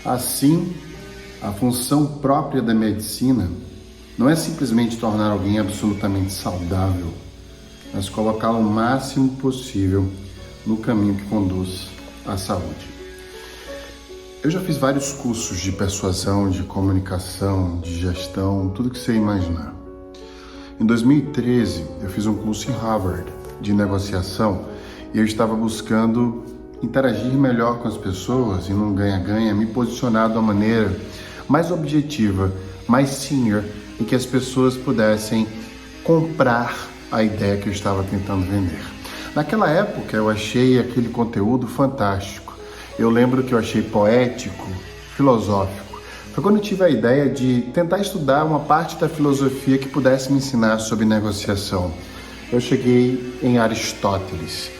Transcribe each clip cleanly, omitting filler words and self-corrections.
Assim, a função própria da medicina não é simplesmente tornar alguém absolutamente saudável, mas colocá-lo o máximo possível no caminho que conduz à saúde. Eu já fiz vários cursos de persuasão, de comunicação, de gestão, tudo que você imaginar. Em 2013, eu fiz um curso em Harvard de negociação e eu estava buscando interagir melhor com as pessoas e num ganha-ganha, me posicionar de uma maneira mais objetiva, mais senior, e que as pessoas pudessem comprar a ideia que eu estava tentando vender. Naquela época, eu achei aquele conteúdo fantástico. Eu lembro que eu achei poético, filosófico. Foi quando eu tive a ideia de tentar estudar uma parte da filosofia que pudesse me ensinar sobre negociação. Eu cheguei em Aristóteles.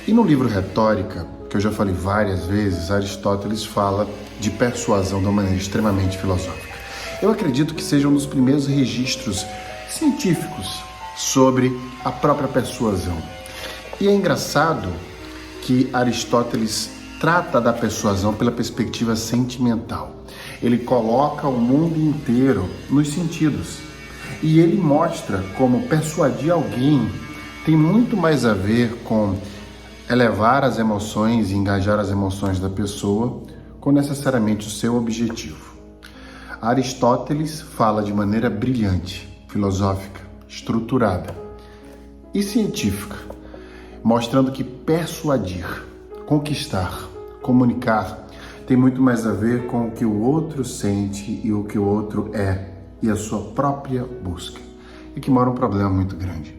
E no livro Retórica, que eu já falei várias vezes, Aristóteles fala de persuasão de uma maneira extremamente filosófica. Eu acredito que seja um dos primeiros registros científicos sobre a própria persuasão. E é engraçado que Aristóteles trata da persuasão pela perspectiva sentimental. Ele coloca o mundo inteiro nos sentidos. E ele mostra como persuadir alguém tem muito mais a ver com elevar as emoções e engajar as emoções da pessoa com necessariamente o seu objetivo. Aristóteles fala de maneira brilhante, filosófica, estruturada e científica, mostrando que persuadir, conquistar, comunicar tem muito mais a ver com o que o outro sente e o que o outro é e a sua própria busca. E que mora um problema muito grande.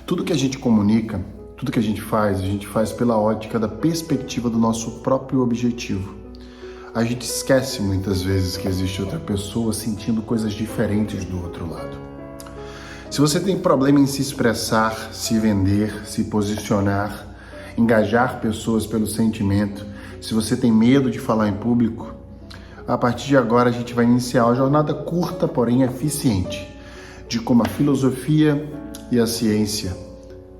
Tudo que a gente comunica, tudo que a gente faz pela ótica da perspectiva do nosso próprio objetivo. A gente esquece muitas vezes que existe outra pessoa sentindo coisas diferentes do outro lado. Se você tem problema em se expressar, se vender, se posicionar, engajar pessoas pelo sentimento, se você tem medo de falar em público, a partir de agora a gente vai iniciar uma jornada curta, porém eficiente, de como a filosofia e a ciência,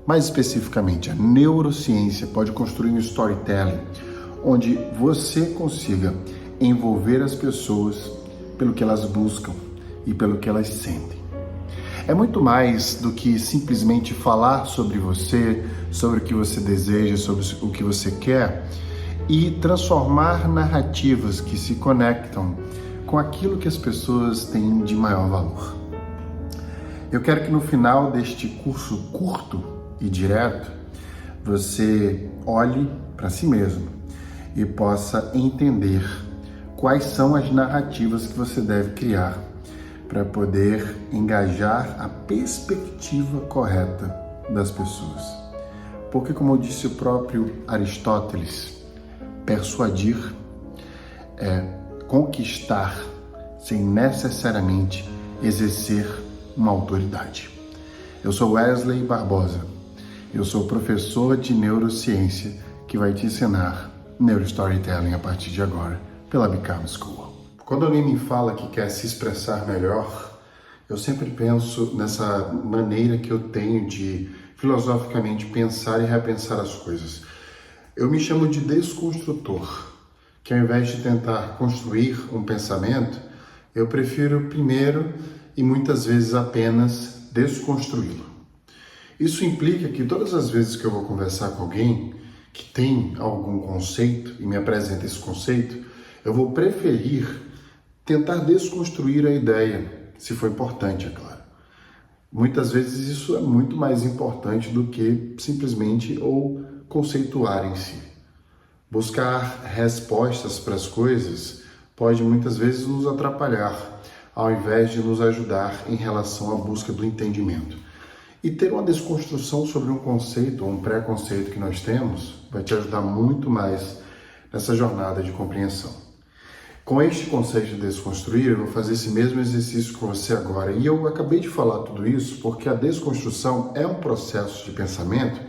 mais especificamente a neurociência, pode construir um storytelling onde você consiga envolver as pessoas pelo que elas buscam e pelo que elas sentem. É muito mais do que simplesmente falar sobre você, sobre o que você deseja, sobre o que você quer e transformar narrativas que se conectam com aquilo que as pessoas têm de maior valor. Eu quero que no final deste curso curto e direto, você olhe para si mesmo e possa entender quais são as narrativas que você deve criar para poder engajar a perspectiva correta das pessoas. Porque, como disse o próprio Aristóteles, persuadir é conquistar sem necessariamente exercer uma autoridade. Eu sou Wesley Barbosa. Eu sou professor de neurociência que vai te ensinar neurostorytelling a partir de agora pela Become School. Quando alguém me fala que quer se expressar melhor, eu sempre penso nessa maneira que eu tenho de filosoficamente pensar e repensar as coisas. Eu me chamo de desconstrutor, que ao invés de tentar construir um pensamento, eu prefiro primeiro e muitas vezes apenas desconstruí-lo. Isso implica que todas as vezes que eu vou conversar com alguém que tem algum conceito e me apresenta esse conceito, eu vou preferir tentar desconstruir a ideia, se for importante, é claro. Muitas vezes isso é muito mais importante do que simplesmente ou conceituar em si. Buscar respostas para as coisas pode muitas vezes nos atrapalhar, ao invés de nos ajudar em relação à busca do entendimento. E ter uma desconstrução sobre um conceito ou um preconceito que nós temos vai te ajudar muito mais nessa jornada de compreensão. Com este conceito de desconstruir, eu vou fazer esse mesmo exercício com você agora. E eu acabei de falar tudo isso porque a desconstrução é um processo de pensamento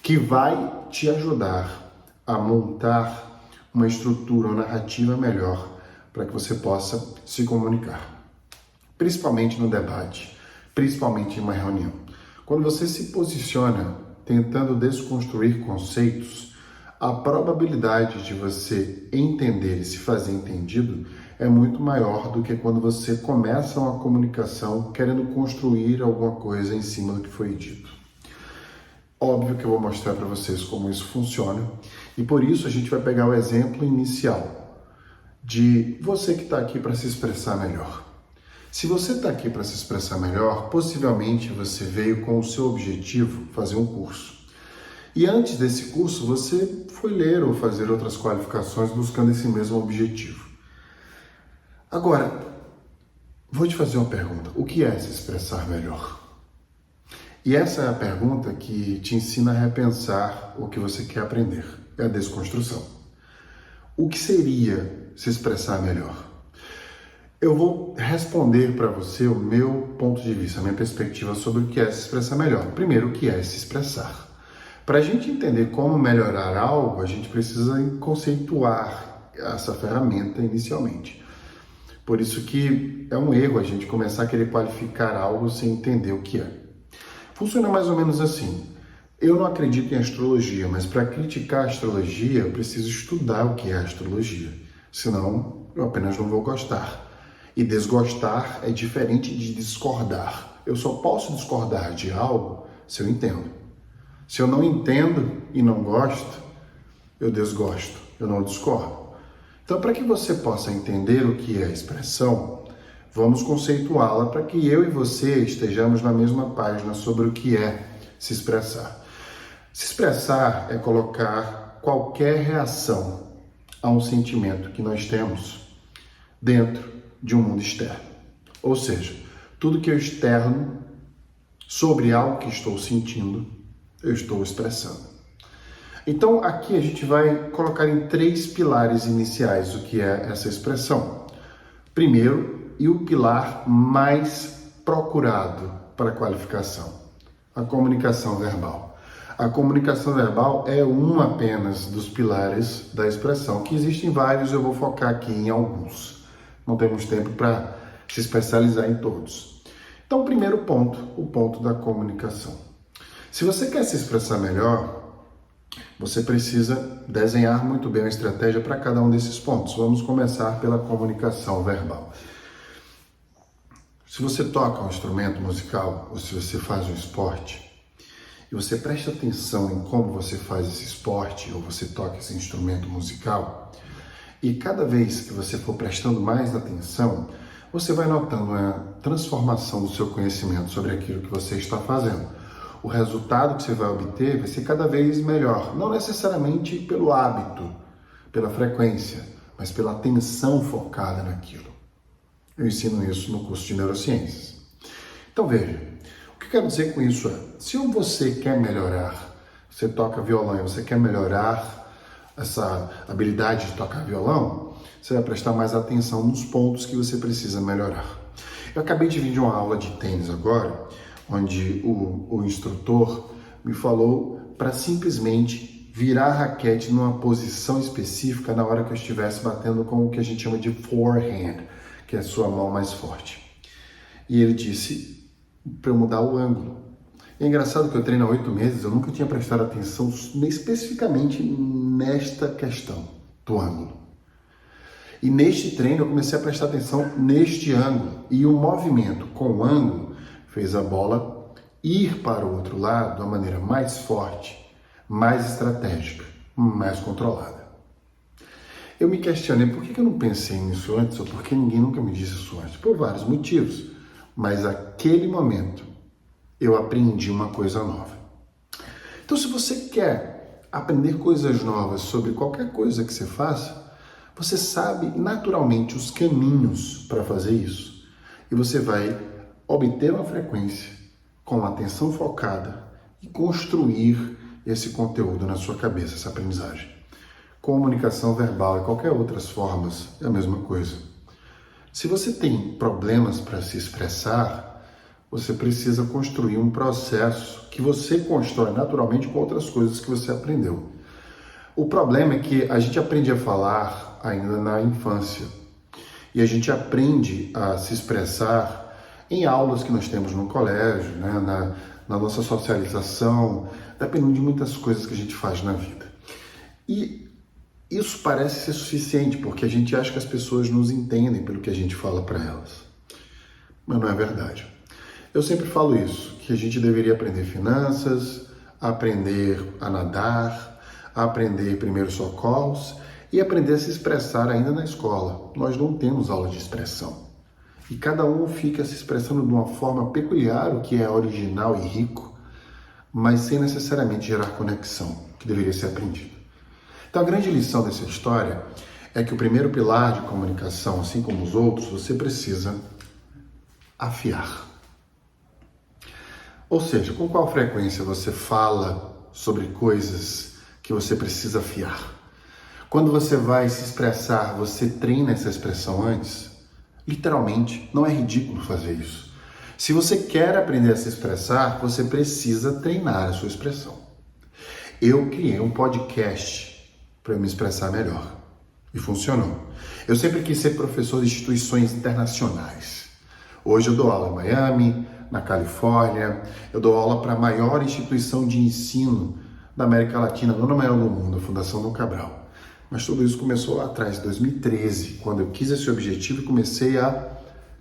que vai te ajudar a montar uma estrutura, uma narrativa melhor para que você possa se comunicar. Principalmente no debate, principalmente em uma reunião. Quando você se posiciona tentando desconstruir conceitos, a probabilidade de você entender e se fazer entendido é muito maior do que quando você começa uma comunicação querendo construir alguma coisa em cima do que foi dito. Óbvio que eu vou mostrar para vocês como isso funciona e por isso a gente vai pegar o exemplo inicial de você que está aqui para se expressar melhor. Se você está aqui para se expressar melhor, possivelmente você veio com o seu objetivo fazer um curso. E antes desse curso, você foi ler ou fazer outras qualificações buscando esse mesmo objetivo. Agora, vou te fazer uma pergunta. O que é se expressar melhor? E essa é a pergunta que te ensina a repensar o que você quer aprender. É a desconstrução. O que seria se expressar melhor? Eu vou responder para você o meu ponto de vista, a minha perspectiva sobre o que é se expressar melhor. Primeiro, o que é se expressar? Para a gente entender como melhorar algo, a gente precisa conceituar essa ferramenta inicialmente. Por isso que é um erro a gente começar a querer qualificar algo sem entender o que é. Funciona mais ou menos assim. Eu não acredito em astrologia, mas para criticar a astrologia, eu preciso estudar o que é astrologia. Senão, eu apenas não vou gostar. E desgostar é diferente de discordar. Eu só posso discordar de algo se eu entendo. Se eu não entendo e não gosto, eu desgosto, eu não discordo. Então, para que você possa entender o que é a expressão, vamos conceituá-la para que eu e você estejamos na mesma página sobre o que é se expressar. Se expressar é colocar qualquer reação a um sentimento que nós temos dentro de um mundo externo. Ou seja, tudo que eu externo sobre algo que estou sentindo, eu estou expressando. Então, aqui a gente vai colocar em 3 pilares iniciais o que é essa expressão. Primeiro, e o pilar mais procurado para a qualificação, a comunicação verbal. A comunicação verbal é um apenas dos pilares da expressão, que existem vários, eu vou focar aqui em alguns. Não temos tempo para se especializar em todos. Então, o primeiro ponto, o ponto da comunicação. Se você quer se expressar melhor, você precisa desenhar muito bem uma estratégia para cada um desses pontos. Vamos começar pela comunicação verbal. Se você toca um instrumento musical, ou se você faz um esporte, e você presta atenção em como você faz esse esporte, ou você toca esse instrumento musical, e cada vez que você for prestando mais atenção, você vai notando uma transformação do seu conhecimento sobre aquilo que você está fazendo. O resultado que você vai obter vai ser cada vez melhor, não necessariamente pelo hábito, pela frequência, mas pela atenção focada naquilo. Eu ensino isso no curso de neurociências. Então veja, o que eu quero dizer com isso é, se você quer melhorar, você toca violão e você quer melhorar essa habilidade de tocar violão, você vai prestar mais atenção nos pontos que você precisa melhorar. Eu acabei de vir de uma aula de tênis agora, onde o instrutor me falou para simplesmente virar a raquete numa posição específica na hora que eu estivesse batendo com o que a gente chama de forehand, que é a sua mão mais forte. E ele disse para eu mudar o ângulo. E é engraçado que eu treino há 8 meses, eu nunca tinha prestado atenção especificamente nesta questão do ângulo. E neste treino eu comecei a prestar atenção neste ângulo. E o movimento com o ângulo fez a bola ir para o outro lado de uma maneira mais forte, mais estratégica, mais controlada. Eu me questionei por que eu não pensei nisso antes, ou por que ninguém nunca me disse isso antes. Por vários motivos, mas naquele momento eu aprendi uma coisa nova. Então, se você quer aprender coisas novas sobre qualquer coisa que você faça, você sabe naturalmente os caminhos para fazer isso. E você vai obter uma frequência com atenção focada e construir esse conteúdo na sua cabeça, essa aprendizagem. Comunicação verbal e qualquer outras formas é a mesma coisa. Se você tem problemas para se expressar, você precisa construir um processo que você constrói naturalmente com outras coisas que você aprendeu. O problema é que a gente aprende a falar ainda na infância e a gente aprende a se expressar em aulas que nós temos no colégio, né? na nossa socialização, dependendo de muitas coisas que a gente faz na vida. E isso parece ser suficiente, porque a gente acha que as pessoas nos entendem pelo que a gente fala para elas. Mas não é verdade. Eu sempre falo isso, que a gente deveria aprender finanças, aprender a nadar, aprender primeiros socorros e aprender a se expressar ainda na escola. Nós não temos aula de expressão. E cada um fica se expressando de uma forma peculiar, o que é original e rico, mas sem necessariamente gerar conexão, que deveria ser aprendido. Então a grande lição dessa história é que o primeiro pilar de comunicação, assim como os outros, você precisa afiar. Ou seja, com qual frequência você fala sobre coisas que você precisa afiar? Quando você vai se expressar, você treina essa expressão antes? Literalmente, não é ridículo fazer isso. Se você quer aprender a se expressar, você precisa treinar a sua expressão. Eu criei um podcast para me expressar melhor e funcionou. Eu sempre quis ser professor de instituições internacionais. Hoje eu dou aula em Miami, na Califórnia, eu dou aula para a maior instituição de ensino da América Latina, não na maior do mundo, a Fundação Dom Cabral. Mas tudo isso começou lá atrás, em 2013, quando eu quis esse objetivo e comecei a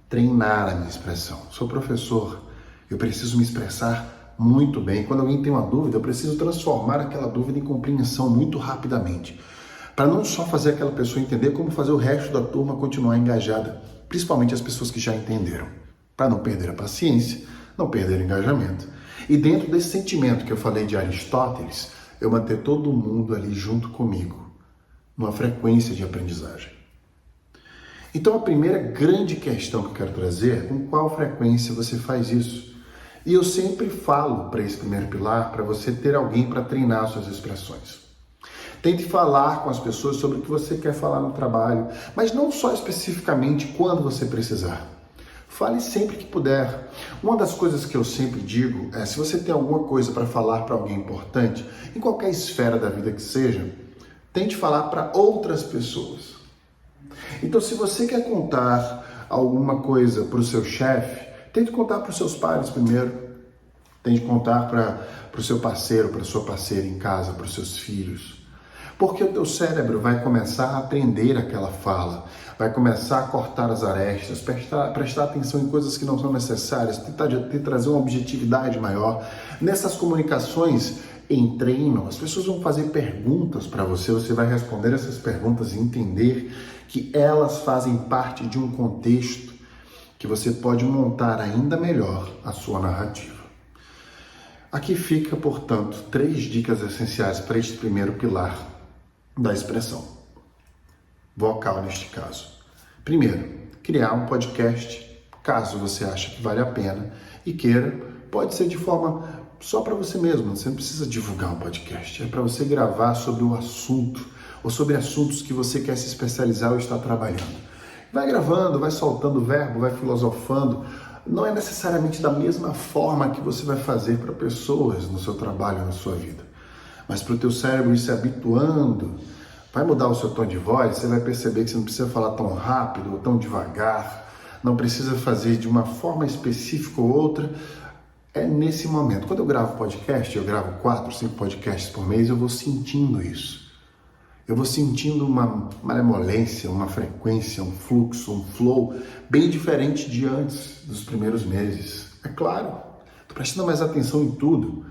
treinar a minha expressão. Sou professor, eu preciso me expressar muito bem. Quando alguém tem uma dúvida, eu preciso transformar aquela dúvida em compreensão muito rapidamente, para não só fazer aquela pessoa entender, como fazer o resto da turma continuar engajada, principalmente as pessoas que já entenderam, para não perder a paciência, não perder o engajamento. E dentro desse sentimento que eu falei de Aristóteles, eu manter todo mundo ali junto comigo, numa frequência de aprendizagem. Então a primeira grande questão que eu quero trazer é com qual frequência você faz isso. E eu sempre falo para esse primeiro pilar, para você ter alguém para treinar suas expressões. Tente falar com as pessoas sobre o que você quer falar no trabalho, mas não só especificamente quando você precisar. Fale sempre que puder. Uma das coisas que eu sempre digo é, se você tem alguma coisa para falar para alguém importante, em qualquer esfera da vida que seja, tente falar para outras pessoas. Então, se você quer contar alguma coisa para o seu chefe, tente contar para os seus pais primeiro. Tente contar para o seu parceiro, para a sua parceira em casa, para os seus filhos. Porque o teu cérebro vai começar a aprender aquela fala, vai começar a cortar as arestas, prestar atenção em coisas que não são necessárias, tentar trazer uma objetividade maior. Nessas comunicações em treino, as pessoas vão fazer perguntas para você, você vai responder essas perguntas e entender que elas fazem parte de um contexto que você pode montar ainda melhor a sua narrativa. Aqui fica, portanto, 3 dicas essenciais para este primeiro pilar da expressão vocal neste caso. Primeiro, criar um podcast, caso você ache que vale a pena e queira, pode ser de forma só para você mesmo, você não precisa divulgar um podcast, é para você gravar sobre o assunto ou sobre assuntos que você quer se especializar ou está trabalhando. Vai gravando, vai soltando verbo, vai filosofando. Não é necessariamente da mesma forma que você vai fazer para pessoas no seu trabalho, na sua vida. Mas para o teu cérebro ir se habituando, vai mudar o seu tom de voz, você vai perceber que você não precisa falar tão rápido ou tão devagar, não precisa fazer de uma forma específica ou outra. É nesse momento. Quando eu gravo podcast, eu gravo 4, 5 podcasts por mês, eu vou sentindo isso. Eu vou sentindo uma malemolência, uma frequência, um fluxo, um flow bem diferente de antes dos primeiros meses. É claro, estou prestando mais atenção em tudo.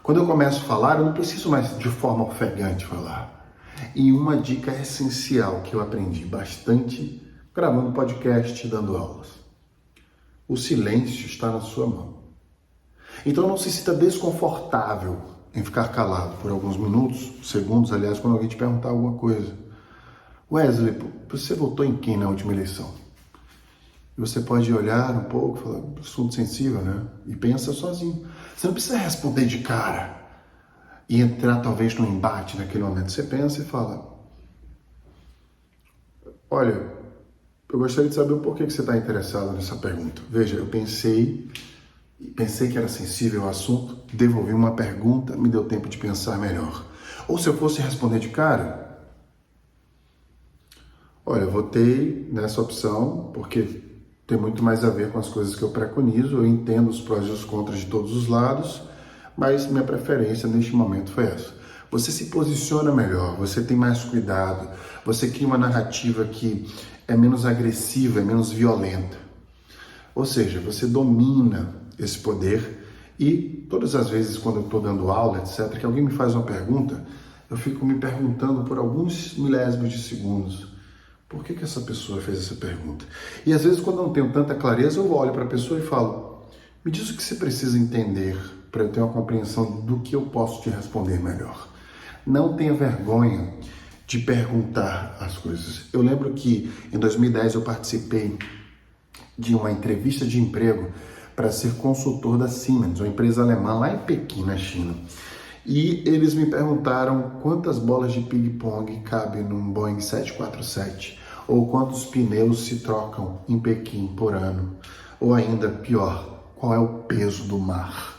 Quando eu começo a falar, eu não preciso mais de forma ofegante falar. E uma dica essencial que eu aprendi bastante gravando podcast e dando aulas. O silêncio está na sua mão. Então não se sinta desconfortável em ficar calado por alguns minutos, segundos, aliás, quando alguém te perguntar alguma coisa. Wesley, você votou em quem na última eleição? E você pode olhar um pouco, falar, assunto sensível, né? E pensa sozinho. Você não precisa responder de cara e entrar talvez num embate naquele momento. Você pensa e fala, olha, eu gostaria de saber o porquê que você está interessado nessa pergunta. Veja, eu pensei que era sensível ao assunto, devolvi uma pergunta, me deu tempo de pensar melhor. Ou se eu fosse responder de cara, olha, eu votei nessa opção porque tem muito mais a ver com as coisas que eu preconizo, eu entendo os prós e os contras de todos os lados, mas minha preferência neste momento foi essa. você se posiciona melhor, você tem mais cuidado, você cria uma narrativa que é menos agressiva, é menos violenta. Ou seja, você domina esse poder e todas as vezes quando eu estou dando aula, etc., que alguém me faz uma pergunta, eu fico me perguntando por alguns milésimos de segundos, por que essa pessoa fez essa pergunta? E às vezes quando eu não tenho tanta clareza, eu olho para a pessoa e falo, me diz o que você precisa entender para eu ter uma compreensão do que eu posso te responder melhor. Não tenha vergonha de perguntar as coisas. Eu lembro que em 2010 eu participei de uma entrevista de emprego para ser consultor da Siemens, uma empresa alemã lá em Pequim, na China. E eles me perguntaram quantas bolas de ping-pong cabem num Boeing 747, ou quantos pneus se trocam em Pequim por ano, ou ainda pior, qual é o peso do mar?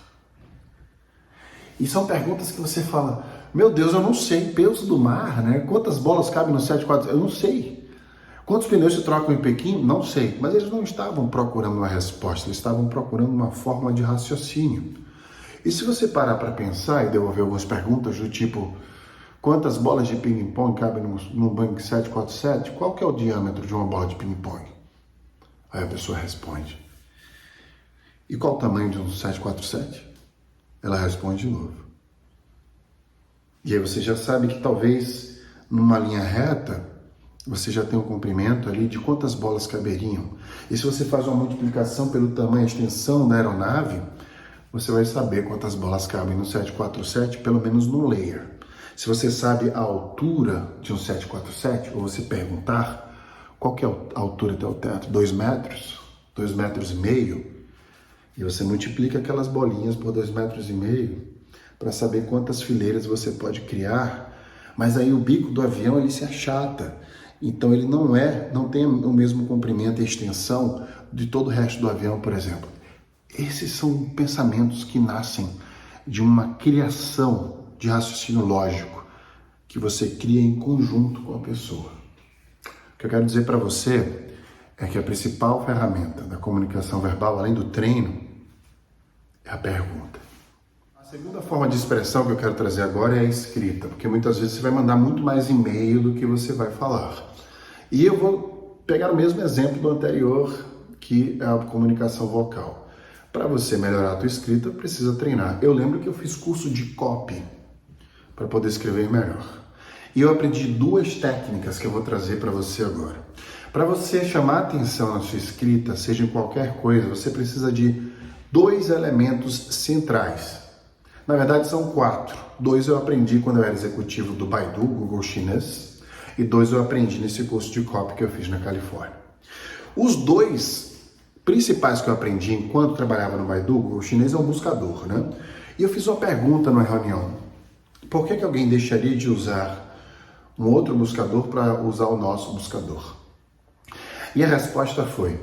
E são perguntas que você fala, meu Deus, eu não sei, peso do mar, né? Quantas bolas cabem no 747? Eu não sei. Quantos pneus se trocam em Pequim? Não sei. Mas eles não estavam procurando uma resposta, eles estavam procurando uma forma de raciocínio. E se você parar para pensar e devolver algumas perguntas do tipo, quantas bolas de ping-pong cabem num Boeing 747? Qual que é o diâmetro de uma bola de ping-pong? Aí a pessoa responde. E qual o tamanho de um 747? Ela responde de novo. E aí você já sabe que talvez numa linha reta você já tem um comprimento ali de quantas bolas caberiam. E se você faz uma multiplicação pelo tamanho e extensão da aeronave, você vai saber quantas bolas cabem no 747, pelo menos no layer. Se você sabe a altura de um 747, ou você perguntar qual que é a altura até o teto, 2 metros, 2,5 metros, e você multiplica aquelas bolinhas por 2,5 metros, para saber quantas fileiras você pode criar, mas aí o bico do avião ele se achata, então ele não tem o mesmo comprimento e extensão de todo o resto do avião, por exemplo. Esses são pensamentos que nascem de uma criação de raciocínio lógico que você cria em conjunto com a pessoa. O que eu quero dizer para você é que a principal ferramenta da comunicação verbal, além do treino, é a pergunta. A segunda forma de expressão que eu quero trazer agora é a escrita, porque muitas vezes você vai mandar muito mais e-mail do que você vai falar. E eu vou pegar o mesmo exemplo do anterior, que é a comunicação vocal. Para você melhorar a tua escrita, precisa treinar. Eu lembro que eu fiz curso de copy para poder escrever melhor. E eu aprendi 2 técnicas que eu vou trazer para você agora. Para você chamar atenção na sua escrita, seja em qualquer coisa, você precisa de 2 elementos centrais. Na verdade, são 4. 2 eu aprendi quando eu era executivo do Baidu, Google chinês, e 2 eu aprendi nesse curso de copy que eu fiz na Califórnia. Os 2 principais que eu aprendi enquanto trabalhava no Baidu, o chinês é um buscador, né? E eu fiz uma pergunta numa reunião. Por que alguém deixaria de usar um outro buscador para usar o nosso buscador? E a resposta foi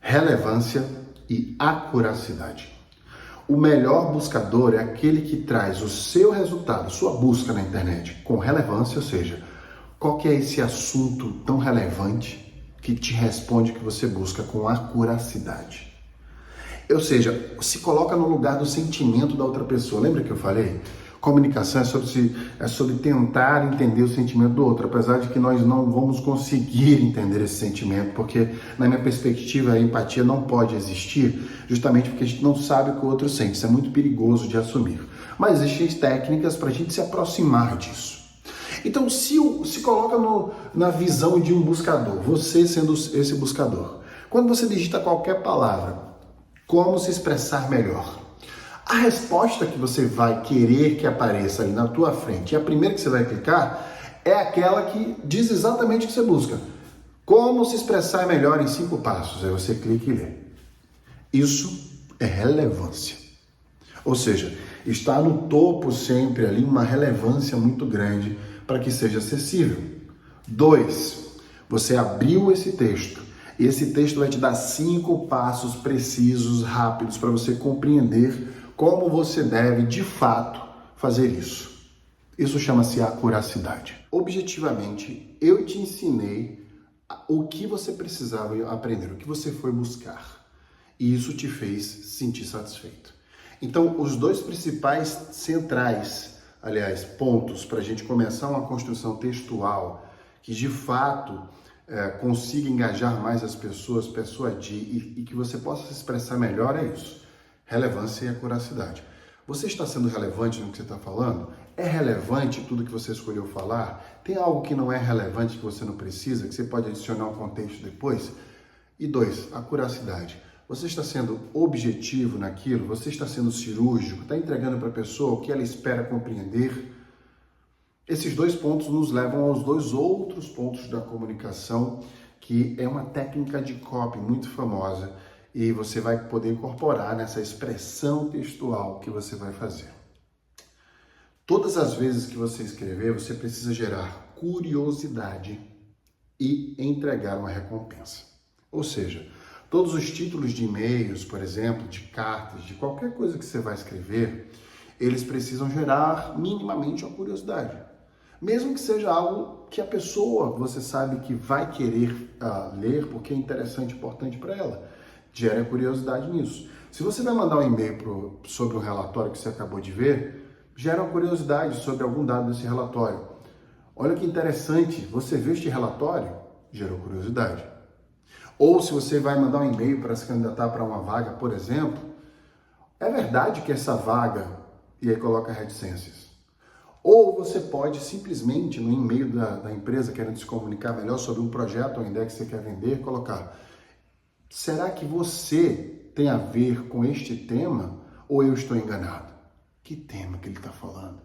relevância e acuracidade. O melhor buscador é aquele que traz o seu resultado, sua busca na internet, com relevância, ou seja, qual que é esse assunto tão relevante que te responde o que você busca com acuracidade. Ou seja, se coloca no lugar do sentimento da outra pessoa. Lembra que eu falei? Comunicação é sobre tentar entender o sentimento do outro, apesar de que nós não vamos conseguir entender esse sentimento, porque, na minha perspectiva, a empatia não pode existir, justamente porque a gente não sabe o que o outro sente. Isso é muito perigoso de assumir. Mas existem técnicas para a gente se aproximar disso. Então, se coloca na visão de um buscador, você sendo esse buscador. Quando você digita qualquer palavra, como se expressar melhor? A resposta que você vai querer que apareça ali na tua frente, e a primeira que você vai clicar, é aquela que diz exatamente o que você busca. Como se expressar melhor em 5 passos? Aí você clica e lê. Isso é relevância. Ou seja, está no topo sempre ali uma relevância muito grande para que seja acessível. 2, você abriu esse texto. E esse texto vai te dar 5 passos precisos, rápidos, para você compreender como você deve, de fato, fazer isso. Isso chama-se acuracidade. Objetivamente, eu te ensinei o que você precisava aprender, o que você foi buscar. E isso te fez sentir satisfeito. Então, os 2 principais centrais aliás, pontos para a gente começar uma construção textual que de fato consiga engajar mais as pessoas, persuadir e que você possa se expressar melhor é isso: relevância e acuracidade. Você está sendo relevante no que você está falando? É relevante tudo que você escolheu falar? Tem algo que não é relevante, que você não precisa, que você pode adicionar um contexto depois? E 2, acuracidade. Você está sendo objetivo naquilo? Você está sendo cirúrgico? Está entregando para a pessoa o que ela espera compreender? Esses 2 pontos nos levam aos 2 outros pontos da comunicação, que é uma técnica de copy muito famosa e você vai poder incorporar nessa expressão textual que você vai fazer. Todas as vezes que você escrever, você precisa gerar curiosidade e entregar uma recompensa. Ou seja, todos os títulos de e-mails, por exemplo, de cartas, de qualquer coisa que você vai escrever, eles precisam gerar minimamente uma curiosidade. Mesmo que seja algo que a pessoa, você sabe que vai querer ler porque é interessante, importante para ela. Gera curiosidade nisso. Se você vai mandar um e-mail sobre um relatório que você acabou de ver, gera uma curiosidade sobre algum dado desse relatório. Olha que interessante, você viu este relatório? Gerou curiosidade. Ou se você vai mandar um e-mail para se candidatar para uma vaga, por exemplo, é verdade que essa vaga, e aí coloca reticências. Ou você pode simplesmente, no e-mail da empresa, querendo se comunicar melhor sobre um projeto ou ideia que você quer vender, colocar: será que você tem a ver com este tema ou eu estou enganado? Que tema que ele está falando?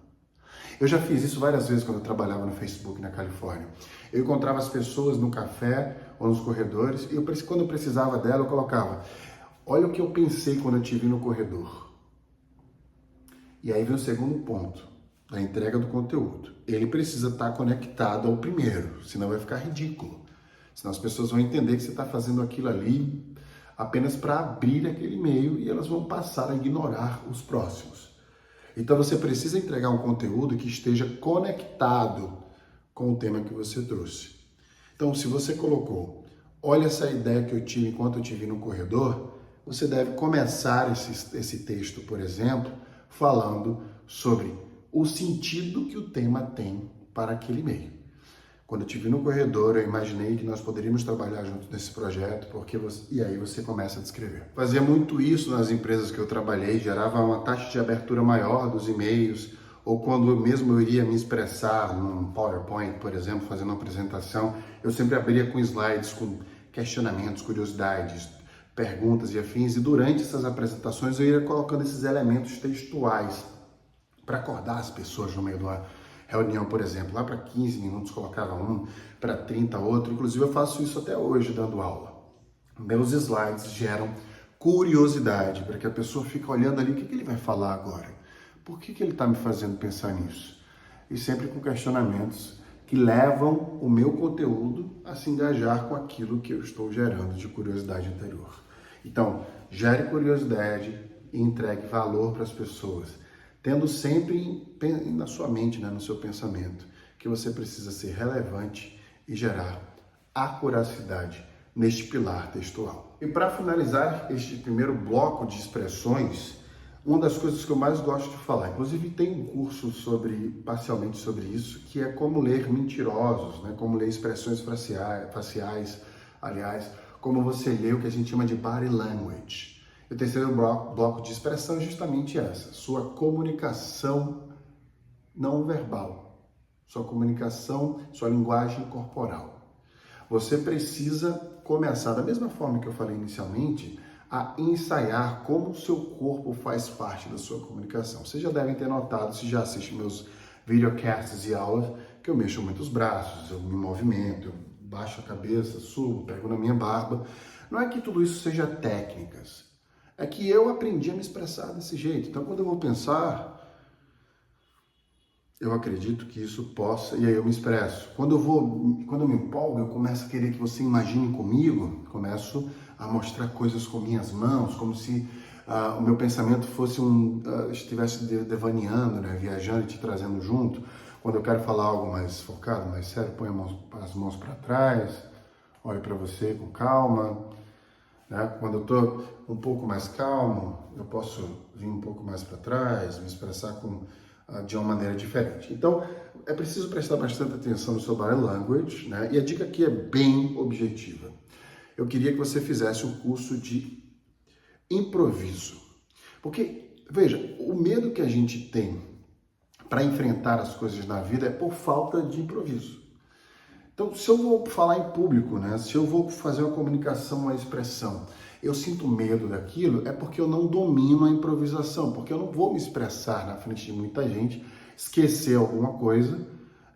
Eu já fiz isso várias vezes quando eu trabalhava no Facebook na Califórnia. Eu encontrava as pessoas no café ou nos corredores e quando eu precisava dela, eu colocava: olha o que eu pensei quando eu te vi no corredor. E aí vem o segundo ponto da entrega do conteúdo. Ele precisa estar conectado ao primeiro, senão vai ficar ridículo. Senão as pessoas vão entender que você está fazendo aquilo ali apenas para abrir aquele e-mail e elas vão passar a ignorar os próximos. Então você precisa entregar um conteúdo que esteja conectado com o tema que você trouxe. Então, se você colocou: olha essa ideia que eu tive enquanto eu te vi no corredor, você deve começar esse texto, por exemplo, falando sobre o sentido que o tema tem para aquele e-mail. Quando eu te vi no corredor, eu imaginei que nós poderíamos trabalhar junto nesse projeto, e aí você começa a descrever. Fazia muito isso nas empresas que eu trabalhei, gerava uma taxa de abertura maior dos e-mails, ou quando mesmo eu iria me expressar num PowerPoint, por exemplo, fazendo uma apresentação, eu sempre abria com slides, com questionamentos, curiosidades, perguntas e afins, e durante essas apresentações eu ia colocando esses elementos textuais para acordar as pessoas no meio de uma reunião, por exemplo. Lá para 15 minutos colocava um, para 30 outro. Inclusive eu faço isso até hoje dando aula. Meus slides geram curiosidade para que a pessoa fique olhando ali: o que ele vai falar agora? Por que ele está me fazendo pensar nisso? E sempre com questionamentos que levam o meu conteúdo a se engajar com aquilo que eu estou gerando de curiosidade anterior. Então, gere curiosidade e entregue valor para as pessoas, tendo sempre na sua mente, no seu pensamento, que você precisa ser relevante e gerar acuracidade neste pilar textual. E para finalizar este primeiro bloco de expressões, uma das coisas que eu mais gosto de falar, inclusive tem um curso parcialmente sobre isso, que é como ler mentirosos, como ler expressões faciais, aliás, como você lê o que a gente chama de body language. O terceiro bloco de expressão é justamente essa: sua comunicação não verbal, sua comunicação, sua linguagem corporal. Você precisa começar, da mesma forma que eu falei inicialmente, a ensaiar como o seu corpo faz parte da sua comunicação. Vocês já devem ter notado, se já assistem meus videocasts e aulas, que eu mexo muito os braços, eu me movimento, eu baixo a cabeça, subo, pego na minha barba. Não é que tudo isso seja técnicas, é que eu aprendi a me expressar desse jeito. Então, quando eu vou pensar, eu acredito que isso possa, e aí eu me expresso. Quando eu me empolgo, eu começo a querer que você imagine comigo, começo a mostrar coisas com minhas mãos, como se o meu pensamento fosse estivesse devaneando, viajando e te trazendo junto. Quando eu quero falar algo mais focado, mais sério, põe as mãos para trás, olho para você com calma. Quando eu estou um pouco mais calmo, eu posso vir um pouco mais para trás, me expressar com de uma maneira diferente. Então, é preciso prestar bastante atenção no seu body language, né? E a dica aqui é bem objetiva. Eu queria que você fizesse um curso de improviso. Porque, veja, o medo que a gente tem para enfrentar as coisas na vida é por falta de improviso. Então, se eu vou falar em público, né? Se eu vou fazer uma comunicação, uma expressão, eu sinto medo daquilo, é porque eu não domino a improvisação, porque eu não vou me expressar na frente de muita gente, esquecer alguma coisa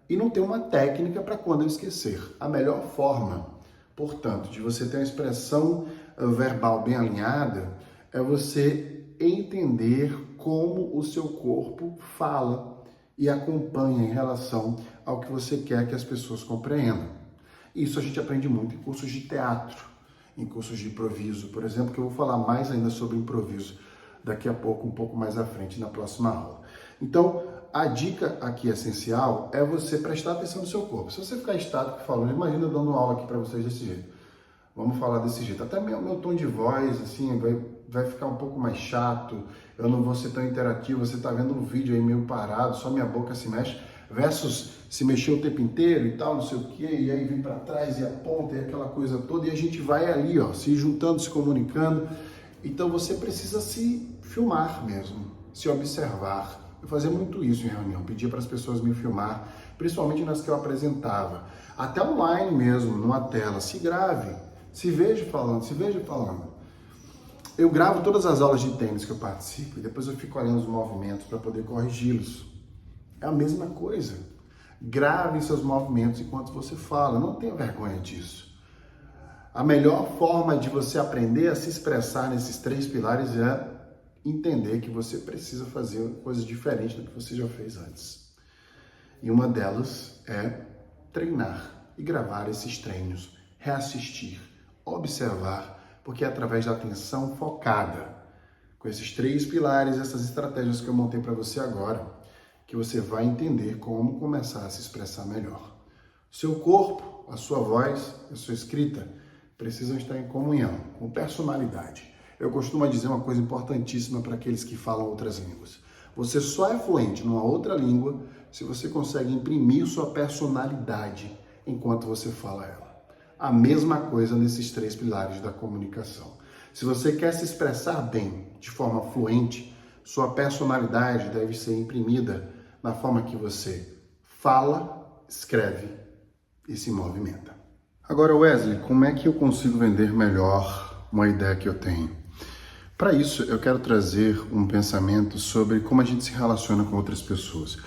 e não ter uma técnica para quando eu esquecer. A melhor forma, portanto, de você ter uma expressão verbal bem alinhada é você entender como o seu corpo fala e acompanha em relação ao que você quer que as pessoas compreendam. Isso a gente aprende muito em cursos de teatro, em cursos de improviso, por exemplo, que eu vou falar mais ainda sobre improviso daqui a pouco, um pouco mais à frente, na próxima aula. Então, a dica aqui essencial é você prestar atenção no seu corpo. Se você ficar estático falando, imagina eu dando aula aqui para vocês desse jeito. Vamos falar desse jeito. Até meu tom de voz, assim, vai ficar um pouco mais chato, eu não vou ser tão interativo, você está vendo um vídeo aí meio parado, só minha boca se mexe, versus se mexer o tempo inteiro e tal, não sei o quê, e aí vem para trás e aponta e aquela coisa toda, e a gente vai ali, ó, se juntando, se comunicando. Então você precisa se filmar mesmo, se observar. Eu fazia muito isso em reunião, pedia para as pessoas me filmar, principalmente nas que eu apresentava. Até online mesmo, numa tela, se grave, se veja falando, se veja falando. Eu gravo todas as aulas de tênis que eu participo e depois eu fico olhando os movimentos para poder corrigi-los. É a mesma coisa. Grave seus movimentos enquanto você fala, não tenha vergonha disso. A melhor forma de você aprender a se expressar nesses 3 pilares é entender que você precisa fazer coisas diferentes do que você já fez antes. E uma delas é treinar e gravar esses treinos, reassistir, observar, porque é através da atenção focada, com esses 3 pilares, essas estratégias que eu montei para você agora, que você vai entender como começar a se expressar melhor. O seu corpo, a sua voz, a sua escrita precisam estar em comunhão, com personalidade. Eu costumo dizer uma coisa importantíssima para aqueles que falam outras línguas. Você só é fluente numa outra língua se você consegue imprimir sua personalidade enquanto você fala ela. A mesma coisa nesses 3 pilares da comunicação. Se você quer se expressar bem, de forma fluente, sua personalidade deve ser imprimida na forma que você fala, escreve e se movimenta. Agora, Wesley, como é que eu consigo vender melhor uma ideia que eu tenho? Para isso, eu quero trazer um pensamento sobre como a gente se relaciona com outras pessoas.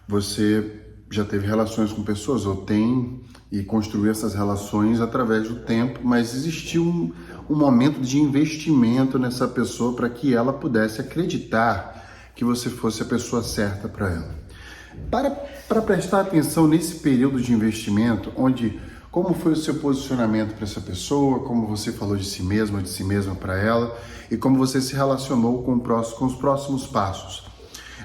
Você já teve relações com pessoas, ou tem, e construiu essas relações através do tempo, mas existiu um momento de investimento nessa pessoa para que ela pudesse acreditar que você fosse a pessoa certa para ela. Para prestar atenção nesse período de investimento, onde como foi o seu posicionamento para essa pessoa, como você falou de si mesmo ou de si mesma para ela, e como você se relacionou com os próximos passos.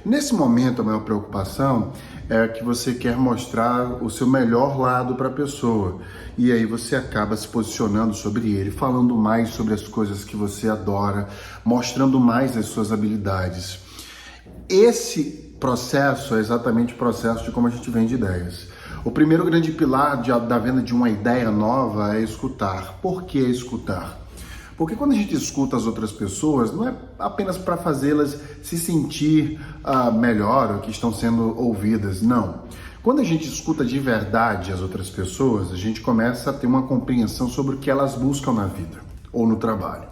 Nesse momento, a maior preocupação é que você quer mostrar o seu melhor lado para a pessoa. E aí você acaba se posicionando sobre ele, falando mais sobre as coisas que você adora, mostrando mais as suas habilidades. Esse processo é exatamente o processo de como a gente vende ideias. O primeiro grande pilar da venda de uma ideia nova é escutar. Por que escutar? Porque quando a gente escuta as outras pessoas, não é apenas para fazê-las se sentir melhor ou que estão sendo ouvidas, não. Quando a gente escuta de verdade as outras pessoas, a gente começa a ter uma compreensão sobre o que elas buscam na vida ou no trabalho.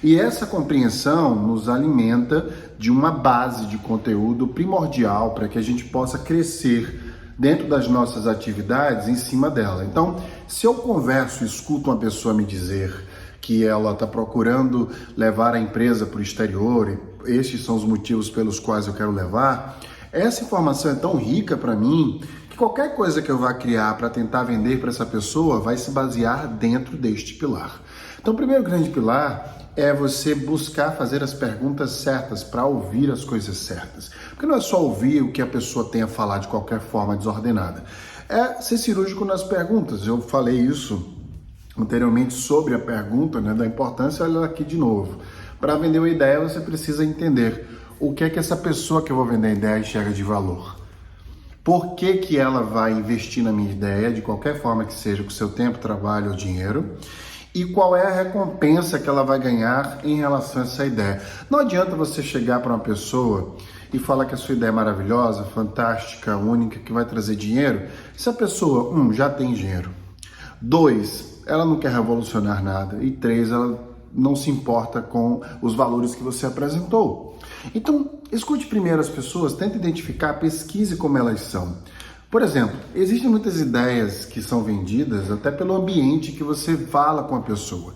E essa compreensão nos alimenta de uma base de conteúdo primordial para que a gente possa crescer dentro das nossas atividades em cima dela. Então, se eu converso e escuto uma pessoa me dizer que ela está procurando levar a empresa para o exterior, e estes são os motivos pelos quais eu quero levar, essa informação é tão rica para mim que qualquer coisa que eu vá criar para tentar vender para essa pessoa vai se basear dentro deste pilar. Então, o primeiro grande pilar é você buscar fazer as perguntas certas para ouvir as coisas certas. Porque não é só ouvir o que a pessoa tem a falar de qualquer forma desordenada. É ser cirúrgico nas perguntas. Eu falei isso anteriormente sobre a pergunta, né, da importância, olha aqui de novo. Para vender uma ideia, você precisa entender o que é que essa pessoa que eu vou vender a ideia enxerga de valor. Por que que ela vai investir na minha ideia, de qualquer forma que seja, com seu tempo, trabalho ou dinheiro, e qual é a recompensa que ela vai ganhar em relação a essa ideia. Não adianta você chegar para uma pessoa e falar que a sua ideia é maravilhosa, fantástica, única, que vai trazer dinheiro, se a pessoa, já tem dinheiro. 2, ela não quer revolucionar nada. E 3, ela não se importa com os valores que você apresentou. Então, escute primeiro as pessoas, tente identificar, pesquise como elas são. Por exemplo, existem muitas ideias que são vendidas até pelo ambiente que você fala com a pessoa.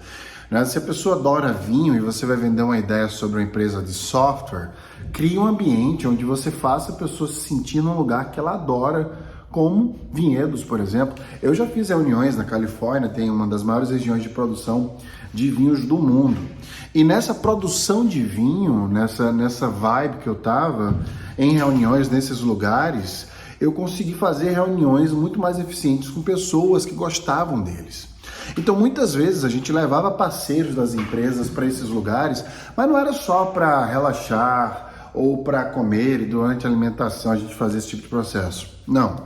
Se a pessoa adora vinho e você vai vender uma ideia sobre uma empresa de software, crie um ambiente onde você faça a pessoa se sentir num lugar que ela adora, como vinhedos, por exemplo. Eu já fiz reuniões na Califórnia, tem uma das maiores regiões de produção de vinhos do mundo. E nessa produção de vinho, nessa vibe que eu tava, em reuniões nesses lugares, eu consegui fazer reuniões muito mais eficientes com pessoas que gostavam deles. Então, muitas vezes a gente levava parceiros das empresas para esses lugares, mas não era só para relaxar ou para comer e durante a alimentação a gente fazer esse tipo de processo. Não.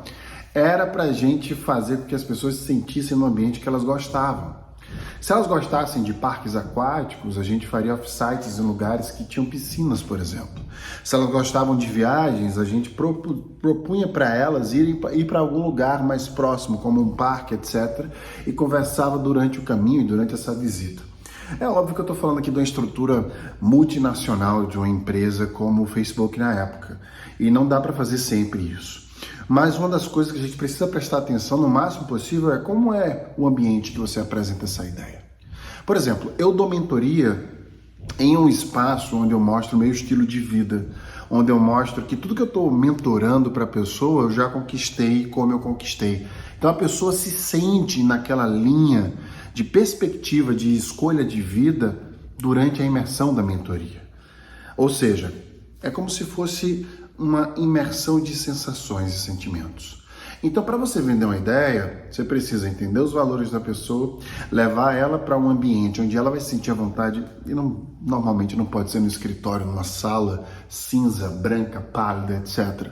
Era para a gente fazer com que as pessoas se sentissem no ambiente que elas gostavam. Se elas gostassem de parques aquáticos, a gente faria off-sites em lugares que tinham piscinas, por exemplo. Se elas gostavam de viagens, a gente propunha para elas ir para algum lugar mais próximo, como um parque, etc. E conversava durante o caminho e durante essa visita. É óbvio que eu estou falando aqui de uma estrutura multinacional de uma empresa como o Facebook na época. E não dá para fazer sempre isso. Mas uma das coisas que a gente precisa prestar atenção no máximo possível é como é o ambiente que você apresenta essa ideia. Por exemplo, eu dou mentoria em um espaço onde eu mostro o meu estilo de vida, onde eu mostro que tudo que eu estou mentorando para a pessoa eu já conquistei como eu conquistei. Então a pessoa se sente naquela linha de perspectiva, de escolha de vida durante a imersão da mentoria. Ou seja, é como se fosse uma imersão de sensações e sentimentos. Então, para você vender uma ideia, você precisa entender os valores da pessoa, levar ela para um ambiente onde ela vai sentir a vontade, e normalmente não pode ser no escritório, numa sala cinza, branca, pálida, etc.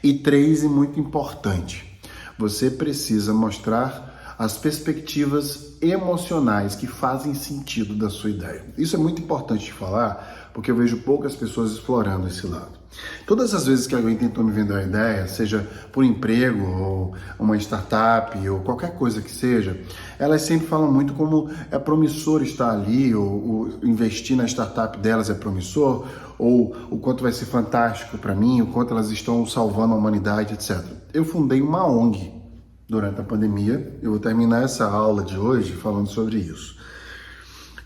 E 3, e muito importante, você precisa mostrar as perspectivas emocionais que fazem sentido da sua ideia. Isso é muito importante de falar, porque eu vejo poucas pessoas explorando esse lado. Todas as vezes que alguém tentou me vender uma ideia, seja por emprego, ou uma startup, ou qualquer coisa que seja, elas sempre falam muito como é promissor estar ali, ou investir na startup delas é promissor, ou o quanto vai ser fantástico para mim, o quanto elas estão salvando a humanidade, etc. Eu fundei uma ONG durante a pandemia, eu vou terminar essa aula de hoje falando sobre isso.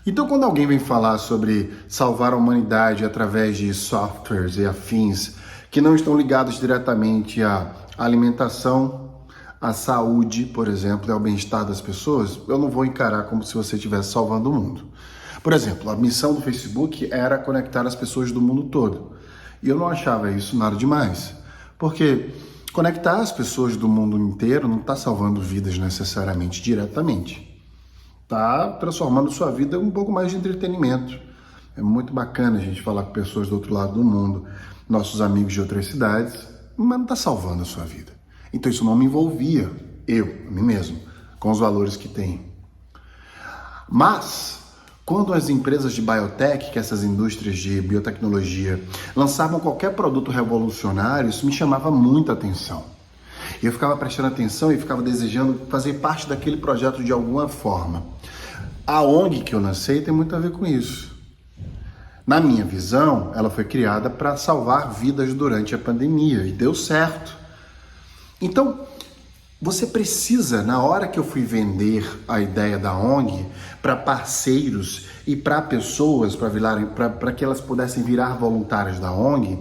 Então, quando alguém vem falar sobre salvar a humanidade através de softwares e afins que não estão ligados diretamente à alimentação, à saúde, por exemplo, e ao bem-estar das pessoas, eu não vou encarar como se você estivesse salvando o mundo. Por exemplo, a missão do Facebook era conectar as pessoas do mundo todo. E eu não achava isso nada demais, porque conectar as pessoas do mundo inteiro não está salvando vidas necessariamente diretamente. Está transformando sua vida em um pouco mais de entretenimento. É muito bacana a gente falar com pessoas do outro lado do mundo, nossos amigos de outras cidades, mas não está salvando a sua vida. Então isso não me envolvia, a mim mesmo, com os valores que tem. Mas, quando as empresas de biotech, que essas indústrias de biotecnologia, lançavam qualquer produto revolucionário, isso me chamava muita atenção. E eu ficava prestando atenção e ficava desejando fazer parte daquele projeto de alguma forma. A ONG que eu lancei tem muito a ver com isso. Na minha visão, ela foi criada para salvar vidas durante a pandemia e deu certo. Então, você precisa, na hora que eu fui vender a ideia da ONG para parceiros e para pessoas, para que elas pudessem virar voluntárias da ONG,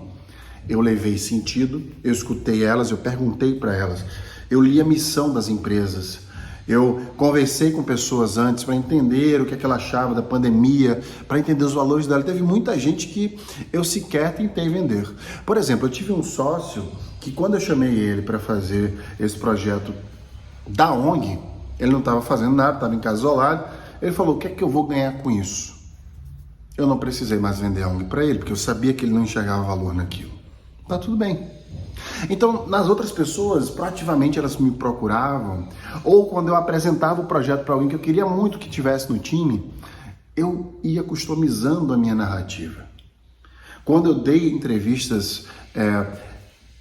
eu levei sentido, eu escutei elas, eu perguntei para elas, eu li a missão das empresas, eu conversei com pessoas antes para entender o que ela achava da pandemia, para entender os valores dela. Teve muita gente que eu sequer tentei vender. Por exemplo, eu tive um sócio que quando eu chamei ele para fazer esse projeto da ONG, ele não estava fazendo nada, estava em casa isolado, ele falou, o que é que eu vou ganhar com isso? eu não precisei mais vender a ONG para ele, porque eu sabia que ele não enxergava valor naquilo. Tá tudo bem. Então, nas outras pessoas, proativamente elas me procuravam, ou quando eu apresentava o projeto para alguém que eu queria muito que tivesse no time, eu ia customizando a minha narrativa. Quando eu dei entrevistas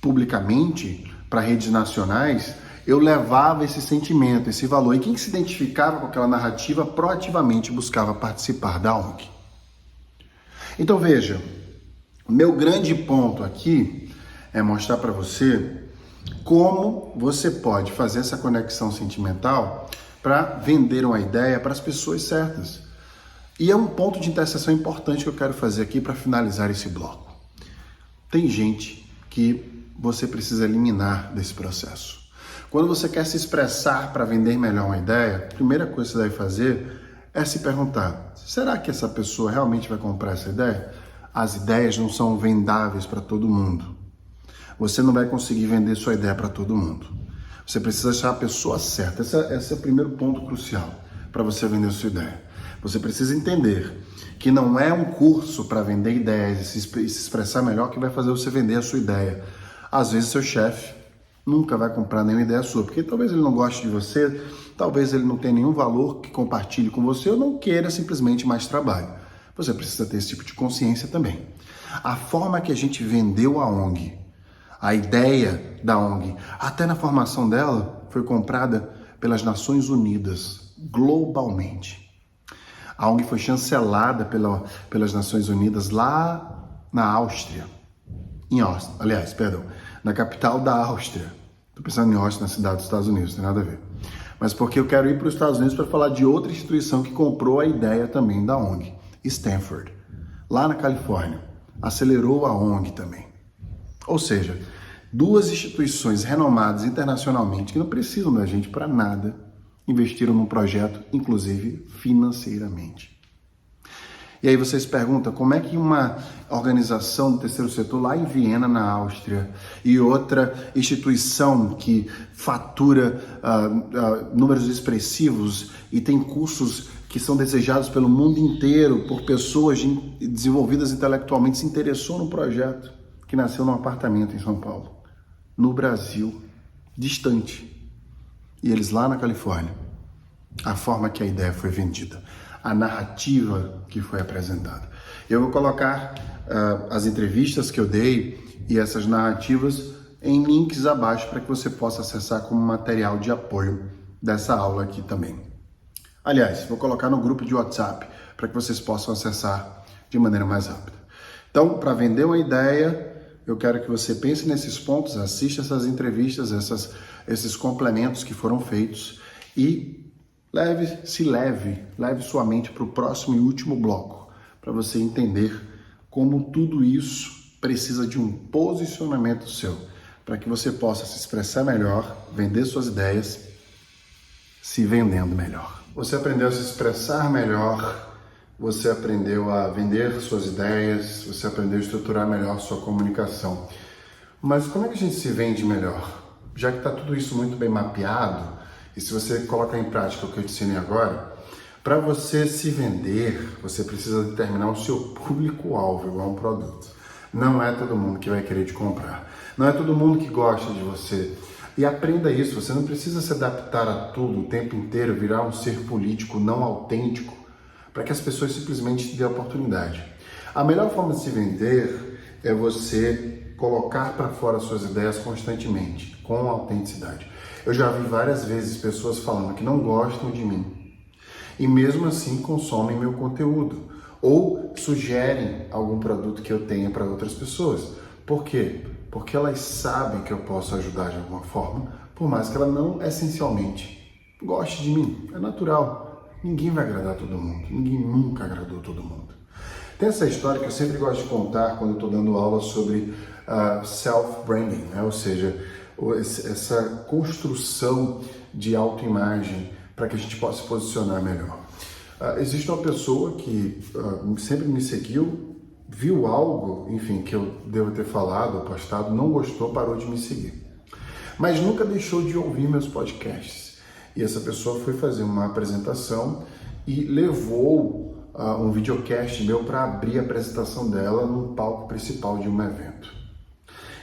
publicamente para redes nacionais, eu levava esse sentimento, esse valor. E quem se identificava com aquela narrativa proativamente buscava participar da ONG. Então veja, meu grande ponto aqui é mostrar para você como você pode fazer essa conexão sentimental para vender uma ideia para as pessoas certas. E é um ponto de interseção importante que eu quero fazer aqui para finalizar esse bloco. Tem gente que você precisa eliminar desse processo. Quando você quer se expressar para vender melhor uma ideia, a primeira coisa que você deve fazer é se perguntar, será que essa pessoa realmente vai comprar essa ideia? As ideias não são vendáveis para todo mundo. Você não vai conseguir vender sua ideia para todo mundo. Você precisa achar a pessoa certa. Esse é o primeiro ponto crucial para você vender sua ideia. Você precisa entender que não é um curso para vender ideias e se expressar melhor que vai fazer você vender a sua ideia. Às vezes seu chefe nunca vai comprar nenhuma ideia sua, porque talvez ele não goste de você, talvez ele não tenha nenhum valor que compartilhe com você ou não queira simplesmente mais trabalho. Você precisa ter esse tipo de consciência também. A forma que a gente vendeu a ONG, a ideia da ONG, até na formação dela, foi comprada pelas Nações Unidas, globalmente. A ONG foi chancelada pelas Nações Unidas lá na Áustria, na capital da Áustria. Estou pensando em Austin, na cidade dos Estados Unidos, não tem nada a ver. Mas porque eu quero ir para os Estados Unidos para falar de outra instituição que comprou a ideia também da ONG, Stanford, lá na Califórnia. Acelerou a ONG também. Ou seja, duas instituições renomadas internacionalmente que não precisam da gente para nada, investiram num projeto, inclusive financeiramente. E aí você se pergunta como é que uma organização do terceiro setor lá em Viena, na Áustria, e outra instituição que fatura números expressivos e tem cursos que são desejados pelo mundo inteiro por pessoas desenvolvidas intelectualmente, se interessou no projeto que nasceu num apartamento em São Paulo, no Brasil, distante. E eles lá na Califórnia, a forma que a ideia foi vendida, a narrativa que foi apresentada. Eu vou colocar as entrevistas que eu dei e essas narrativas em links abaixo para que você possa acessar como material de apoio dessa aula aqui também. Aliás, vou colocar no grupo de WhatsApp para que vocês possam acessar de maneira mais rápida. Então, para vender uma ideia, eu quero que você pense nesses pontos, assista essas entrevistas, esses complementos que foram feitos e leve sua mente para o próximo e último bloco, para você entender como tudo isso precisa de um posicionamento seu, para que você possa se expressar melhor, vender suas ideias, se vendendo melhor. Você aprendeu a se expressar melhor, você aprendeu a vender suas ideias, você aprendeu a estruturar melhor sua comunicação. Mas como é que a gente se vende melhor? Já que está tudo isso muito bem mapeado, e se você colocar em prática o que eu te ensinei agora, para você se vender, você precisa determinar o seu público-alvo igual a um produto. Não é todo mundo que vai querer te comprar. Não é todo mundo que gosta de você. E aprenda isso, você não precisa se adaptar a tudo o tempo inteiro, virar um ser político não autêntico, para que as pessoas simplesmente te dêem a oportunidade. A melhor forma de se vender é você colocar para fora suas ideias constantemente, com autenticidade. Eu já vi várias vezes pessoas falando que não gostam de mim e mesmo assim consomem meu conteúdo ou sugerem algum produto que eu tenha para outras pessoas. Por quê? Porque elas sabem que eu posso ajudar de alguma forma, por mais que ela não essencialmente goste de mim. É natural. Ninguém vai agradar todo mundo. Ninguém nunca agradou todo mundo. Tem essa história que eu sempre gosto de contar quando eu estou dando aula sobre self-branding, né? Ou seja, essa construção de autoimagem para que a gente possa se posicionar melhor. Existe uma pessoa que sempre me seguiu, viu algo, enfim, que eu devo ter falado ou postado, não gostou, parou de me seguir. Mas nunca deixou de ouvir meus podcasts. E essa pessoa foi fazer uma apresentação e levou um videocast meu para abrir a apresentação dela no palco principal de um evento.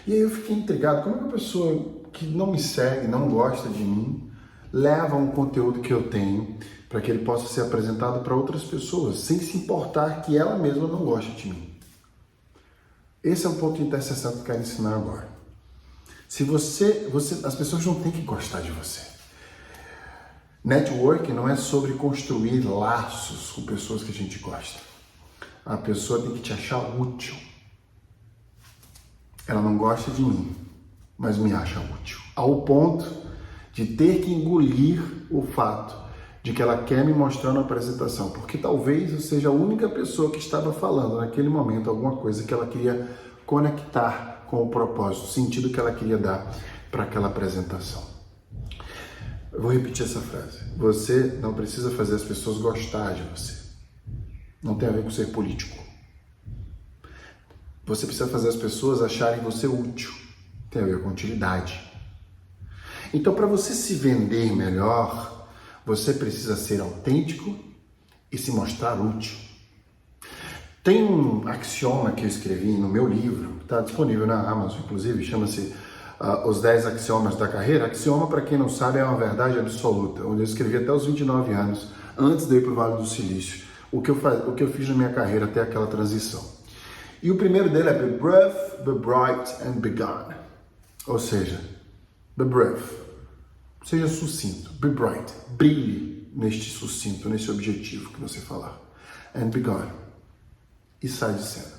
E aí eu fiquei intrigado, como é que uma pessoa que não me segue, não gosta de mim, leva um conteúdo que eu tenho para que ele possa ser apresentado para outras pessoas, sem se importar que ela mesma não goste de mim. Esse é o ponto de interseção que eu quero ensinar agora. Se as pessoas não têm que gostar de você. Networking não é sobre construir laços com pessoas que a gente gosta. A pessoa tem que te achar útil. Ela não gosta de mim, mas me acha útil. Ao ponto de ter que engolir o fato de que ela quer me mostrar na apresentação, porque talvez eu seja a única pessoa que estava falando naquele momento alguma coisa que ela queria conectar com o propósito, o sentido que ela queria dar para aquela apresentação. Eu vou repetir essa frase. Você não precisa fazer as pessoas gostar de você. Não tem a ver com ser político. Você precisa fazer as pessoas acharem você útil. Tem a ver com utilidade. Então, para você se vender melhor, você precisa ser autêntico e se mostrar útil. Tem um axioma que eu escrevi no meu livro, está disponível na Amazon, inclusive, chama-se Os 10 Axiomas da Carreira. Axioma, para quem não sabe, é uma verdade absoluta, onde eu escrevi até os 29 anos, antes de eu ir para o Vale do Silício, o que eu fiz na minha carreira até aquela transição. E o primeiro dele é Be Brief, Be Bright and Be Gone. Ou seja, Be Brief, seja sucinto, Be Bright, brilhe neste sucinto, nesse objetivo que você falar. And Be Gone. E sai de cena.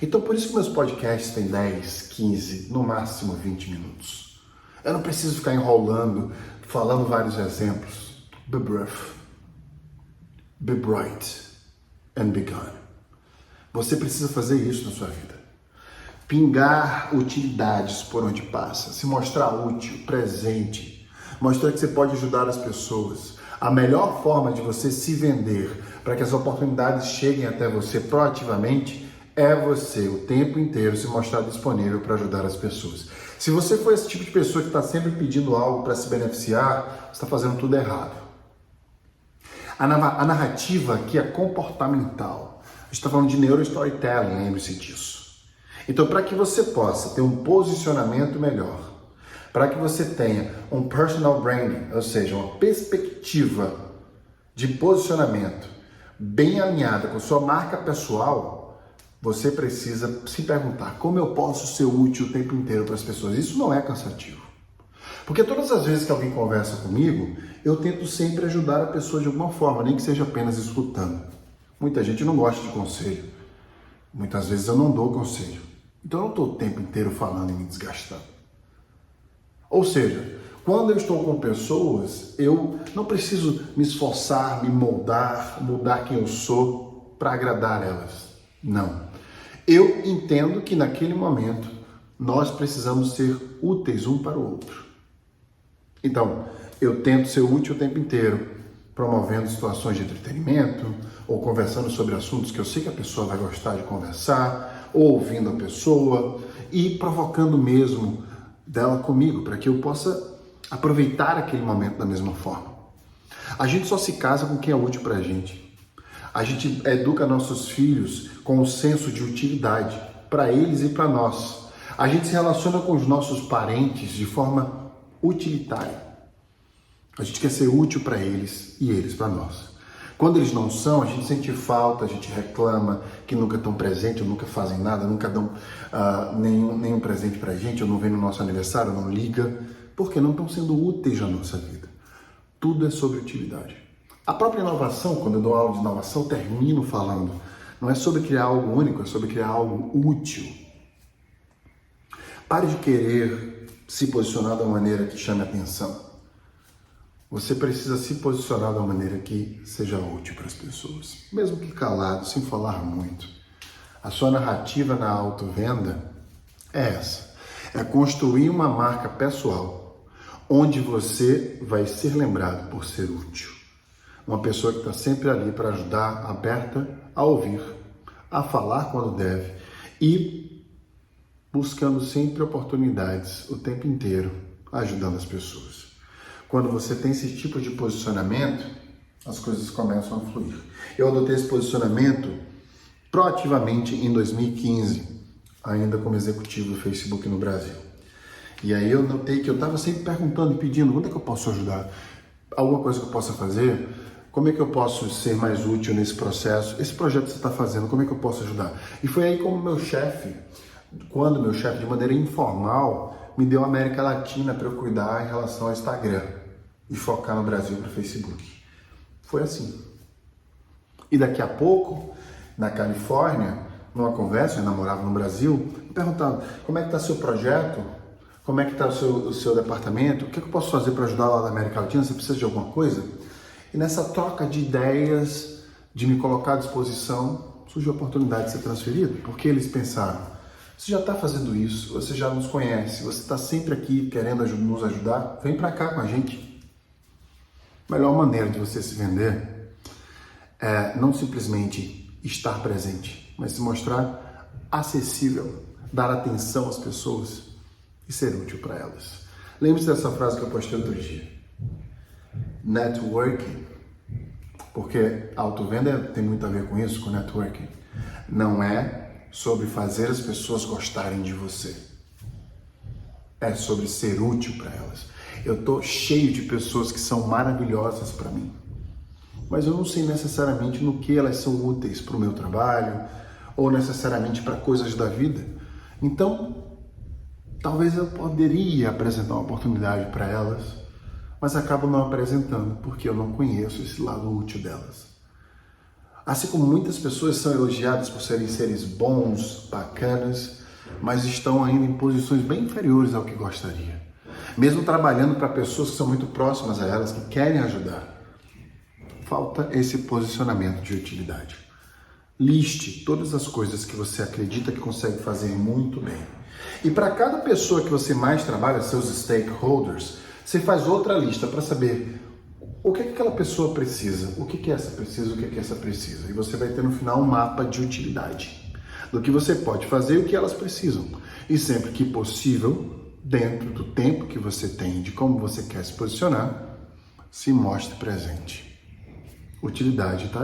Então, por isso que meus podcasts têm 10, 15, no máximo 20 minutos. Eu não preciso ficar enrolando, falando vários exemplos. Be brief, be bright, and be gone. Você precisa fazer isso na sua vida. Pingar utilidades por onde passa, se mostrar útil, presente, mostrar que você pode ajudar as pessoas. A melhor forma de você se vender para que as oportunidades cheguem até você proativamente é você o tempo inteiro se mostrar disponível para ajudar as pessoas. Se você for esse tipo de pessoa que está sempre pedindo algo para se beneficiar, você está fazendo tudo errado. A narrativa aqui é comportamental. A gente está falando de neurostorytelling, lembre-se disso. Então, para que você possa ter um posicionamento melhor, para que você tenha um personal branding, ou seja, uma perspectiva de posicionamento bem alinhada com sua marca pessoal, você precisa se perguntar como eu posso ser útil o tempo inteiro para as pessoas. Isso não é cansativo. Porque todas as vezes que alguém conversa comigo, eu tento sempre ajudar a pessoa de alguma forma, nem que seja apenas escutando. Muita gente não gosta de conselho. Muitas vezes eu não dou conselho. Então eu não estou o tempo inteiro falando e me desgastando. Ou seja, quando eu estou com pessoas, eu não preciso me esforçar, me moldar, mudar quem eu sou para agradar elas. Não. Eu entendo que naquele momento nós precisamos ser úteis um para o outro. Então, eu tento ser útil o tempo inteiro, promovendo situações de entretenimento, ou conversando sobre assuntos que eu sei que a pessoa vai gostar de conversar, ou ouvindo a pessoa e provocando mesmo dela comigo, para que eu possa aproveitar aquele momento da mesma forma. A gente só se casa com quem é útil para a gente. A gente educa nossos filhos com um senso de utilidade para eles e para nós. A gente se relaciona com os nossos parentes de forma utilitária. A gente quer ser útil para eles e eles para nós. Quando eles não são, a gente sente falta, a gente reclama que nunca estão presentes, ou nunca fazem nada, nunca dão nenhum presente para a gente, ou não vem no nosso aniversário, ou não liga, porque não estão sendo úteis na nossa vida. Tudo é sobre utilidade. A própria inovação, quando eu dou aula de inovação, eu termino falando, não é sobre criar algo único, é sobre criar algo útil. Pare de querer se posicionar da maneira que chame atenção. Você precisa se posicionar de uma maneira que seja útil para as pessoas, mesmo que calado, sem falar muito. A sua narrativa na autovenda é essa, é construir uma marca pessoal, onde você vai ser lembrado por ser útil. Uma pessoa que está sempre ali para ajudar, aberta a ouvir, a falar quando deve e buscando sempre oportunidades o tempo inteiro, ajudando as pessoas. Quando você tem esse tipo de posicionamento, as coisas começam a fluir. Eu adotei esse posicionamento proativamente em 2015, ainda como executivo do Facebook no Brasil. E aí eu notei que eu estava sempre perguntando e pedindo, onde é que eu posso ajudar? Alguma coisa que eu possa fazer? Como é que eu posso ser mais útil nesse processo? Esse projeto que você está fazendo, como é que eu posso ajudar? E foi aí como quando meu chefe, de maneira informal, me deu a América Latina para eu cuidar em relação ao Instagram e focar no Brasil para o Facebook. Foi assim. E daqui a pouco, na Califórnia, numa conversa, eu namorava no Brasil, me perguntando, como é que está seu projeto? Como é que está o seu departamento? O que eu posso fazer para ajudar lá na América Latina? Você precisa de alguma coisa? E nessa troca de ideias, de me colocar à disposição, surgiu a oportunidade de ser transferido, porque eles pensaram, você já está fazendo isso, você já nos conhece, você está sempre aqui querendo nos ajudar, vem para cá com a gente. A melhor maneira de você se vender é não simplesmente estar presente, mas se mostrar acessível, dar atenção às pessoas e ser útil para elas. Lembre-se dessa frase que eu postei outro dia. Networking, porque a autovenda tem muito a ver com isso, com networking, não é sobre fazer as pessoas gostarem de você. É sobre ser útil para elas. Eu tô cheio de pessoas que são maravilhosas para mim, mas eu não sei necessariamente no que elas são úteis para o meu trabalho ou necessariamente para coisas da vida. Então, talvez eu poderia apresentar uma oportunidade para elas, mas acabo não apresentando porque eu não conheço esse lado útil delas. Assim como muitas pessoas são elogiadas por serem seres bons, bacanas, mas estão ainda em posições bem inferiores ao que gostaria. Mesmo trabalhando para pessoas que são muito próximas a elas, que querem ajudar. Falta esse posicionamento de utilidade. Liste todas as coisas que você acredita que consegue fazer muito bem. E para cada pessoa que você mais trabalha, seus stakeholders, você faz outra lista para saber o que aquela pessoa precisa, o que essa precisa, o que essa precisa. E você vai ter no final um mapa de utilidade, do que você pode fazer e o que elas precisam. E sempre que possível, dentro do tempo que você tem, de como você quer se posicionar, se mostre presente. Utilidade, tá?